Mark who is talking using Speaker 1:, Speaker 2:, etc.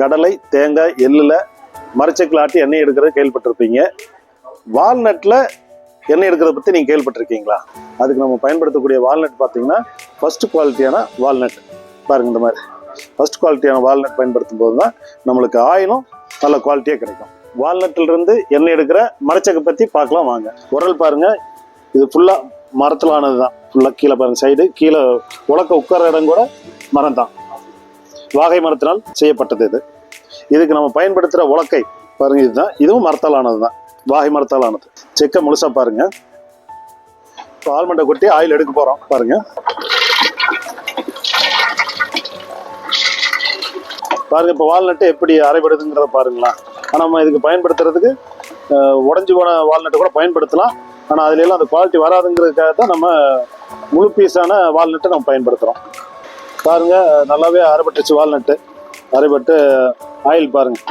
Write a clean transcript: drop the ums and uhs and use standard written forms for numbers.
Speaker 1: கடலை, தேங்காய், எள்ளில் மரச்செக்கில் ஆட்டி எண்ணெய் எடுக்கிறத கேள்விப்பட்டிருப்பீங்க. வால்நட்டில் எண்ணெய் எடுக்கிறத பற்றி நீங்கள் கேள்விப்பட்டிருக்கீங்களா? அதுக்கு நம்ம பயன்படுத்தக்கூடிய வால்நட் பார்த்தீங்கன்னா ஃபர்ஸ்ட் குவாலிட்டியான வால்நட் பாருங்கள். இந்த மாதிரி ஃபர்ஸ்ட் குவாலிட்டியான வால்நட் பயன்படுத்தும் போது தான் நம்மளுக்கு ஆயிலும் நல்ல குவாலிட்டியாக கிடைக்கும். வால்நட்டிலிருந்து எண்ணெய் எடுக்கிற மரச்செக்கை பற்றி பார்க்கலாம் வாங்க. உரல் பாருங்கள், இது ஃபுல்லாக மரத்தில் ஆனது தான். ஃபுல்லாக கீழே பாருங்கள், சைடு கீழே உலக்க உட்கார இடம் கூட மரம் தான், வாகை மரத்தினால் செய்யப்பட்டது. இதுக்கு நம்ம பயன்படுத்துகிற உலக்கை பாருங்கள், இதுதான். இதுவும் மரத்தால் ஆனது தான், வாகை மரத்தால் ஆனது. செக்கை முழுசாக பாருங்கள். இப்போ ஆல்மண்டை கொட்டி ஆயில் எடுக்க போகிறோம் பாருங்கள். பாருங்கள் இப்போ வால்நட்டு எப்படி அரைபடுதுங்கிறத பாருங்களா. ஆனால் நம்ம இதுக்கு பயன்படுத்துறதுக்கு உடஞ்சி போன வால்நட்டை கூட பயன்படுத்தலாம். ஆனால் அதுல அந்த குவாலிட்டி வராதுங்கிறதுக்காக தான் நம்ம முழு பீஸான வால்நட்டை நம்ம பயன்படுத்துகிறோம். பாருங்கள் நல்லாவே அரைபட்டுச்சு வால்நட்டு. அரைபட்டு ஆயில் பாருங்கள்